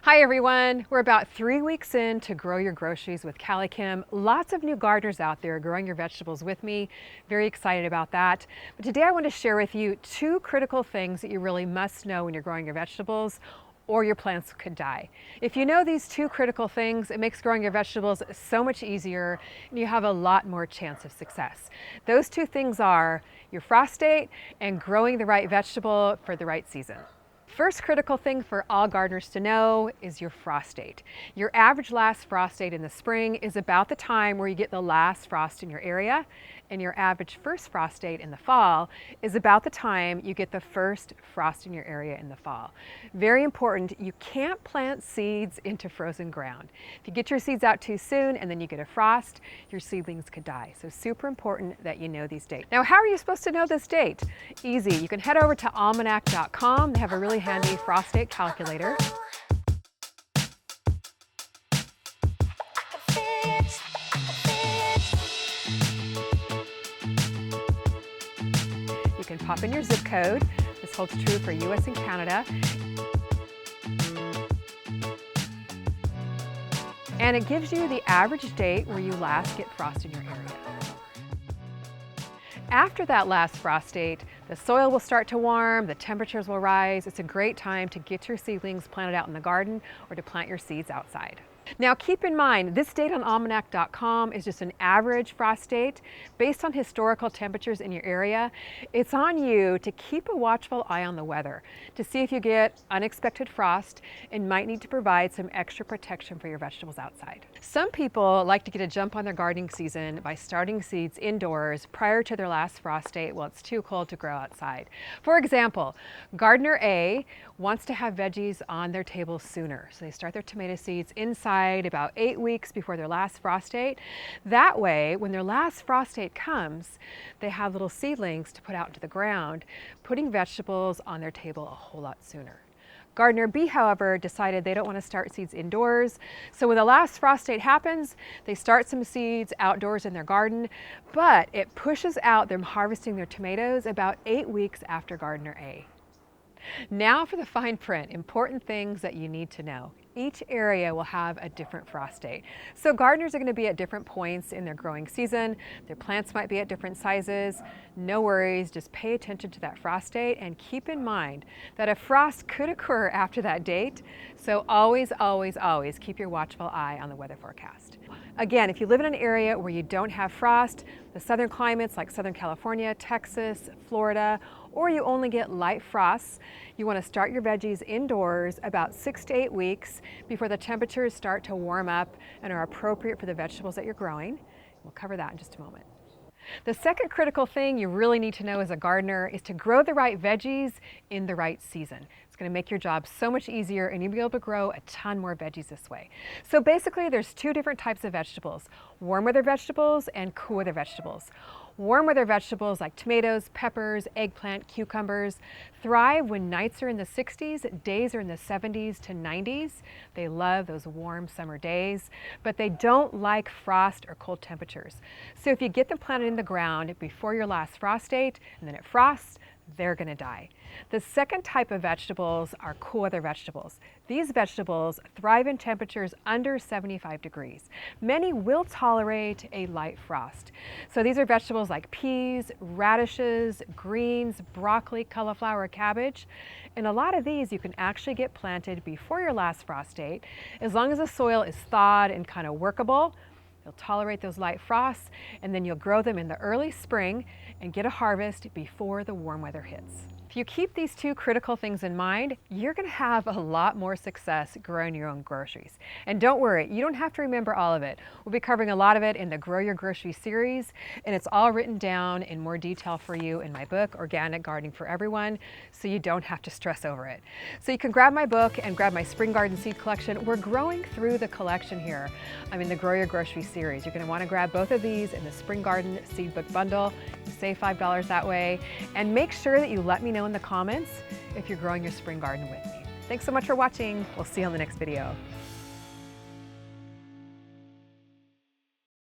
Hi everyone, we're about 3 weeks in to Grow Your Groceries with CaliKim. Lots of new gardeners out there growing your vegetables with me. Very excited about that. But today I want to share with you 2 critical things that you really must know when you're growing your vegetables, or your plants could die. If you know these 2 critical things, it makes growing your vegetables so much easier and you have a lot more chance of success. Those 2 things are your frost date and growing the right vegetable for the right season. First critical thing for all gardeners to know is your frost date. Your average last frost date in the spring is about the time where you get the last frost in your area, and your average first frost date in the fall is about the time you get the first frost in your area in the fall. Very important, you can't plant seeds into frozen ground. If you get your seeds out too soon and then you get a frost, your seedlings could die. So super important that you know these dates. Now, how are you supposed to know this date? Easy, you can head over to almanac.com. They have a really handy frost date calculator. You can pop in your zip code. This holds true for US and Canada. And it gives you the average date where you last get frost in your area. After that last frost date, the soil will start to warm, the temperatures will rise. It's a great time to get your seedlings planted out in the garden or to plant your seeds outside. Now keep in mind, this date on almanac.com is just an average frost date based on historical temperatures in your area. It's on you to keep a watchful eye on the weather to see if you get unexpected frost and might need to provide some extra protection for your vegetables outside. Some people like to get a jump on their gardening season by starting seeds indoors prior to their last frost date while it's too cold to grow outside. For example, gardener A wants to have veggies on their table sooner, so they start their tomato seeds inside about 8 weeks before their last frost date. That way, when their last frost date comes, they have little seedlings to put out into the ground, putting vegetables on their table a whole lot sooner. Gardener B, however, decided they don't want to start seeds indoors. So when the last frost date happens, they start some seeds outdoors in their garden, but it pushes out them harvesting their tomatoes about 8 weeks after gardener A. Now for the fine print, important things that you need to know. Each area will have a different frost date. So gardeners are going to be at different points in their growing season. Their plants might be at different sizes. No worries, just pay attention to that frost date and keep in mind that a frost could occur after that date. So always, always, always keep your watchful eye on the weather forecast. Again, if you live in an area where you don't have frost, the southern climates like Southern California, Texas, Florida, or you only get light frosts, you want to start your veggies indoors about 6 to 8 weeks before the temperatures start to warm up and are appropriate for the vegetables that you're growing. We'll cover that in just a moment. The second critical thing you really need to know as a gardener is to grow the right veggies in the right season. It's going to make your job so much easier and you'll be able to grow a ton more veggies this way. So basically there's 2 different types of vegetables, warm weather vegetables and cool weather vegetables. Warm weather vegetables like tomatoes, peppers, eggplant, cucumbers thrive when nights are in the 60s, days are in the 70s to 90s. They love those warm summer days, but they don't like frost or cold temperatures. So if you get them planted in the ground before your last frost date and then it frosts, they're going to die. The second type of vegetables are cool weather vegetables. These vegetables thrive in temperatures under 75 degrees. Many will tolerate a light frost. So these are vegetables like peas, radishes, greens, broccoli, cauliflower, cabbage. And a lot of these you can actually get planted before your last frost date. As long as the soil is thawed and kind of workable, you'll tolerate those light frosts, and then you'll grow them in the early spring and get a harvest before the warm weather hits. If you keep these 2 critical things in mind, you're going to have a lot more success growing your own groceries. And don't worry, you don't have to remember all of it. We'll be covering a lot of it in the Grow Your Groceries series, and it's all written down in more detail for you in my book, Organic Gardening for Everyone, so you don't have to stress over it. So you can grab my book and grab my Spring Garden Seed Collection. We're growing through the collection here. I'm in the Grow Your Groceries series. You're going to want to grab both of these in the Spring Garden Seed Book Bundle. You save $5 that way. And make sure that you let me know in the comments if you're growing your spring garden with me. Thanks so much for watching. We'll see you on the next video.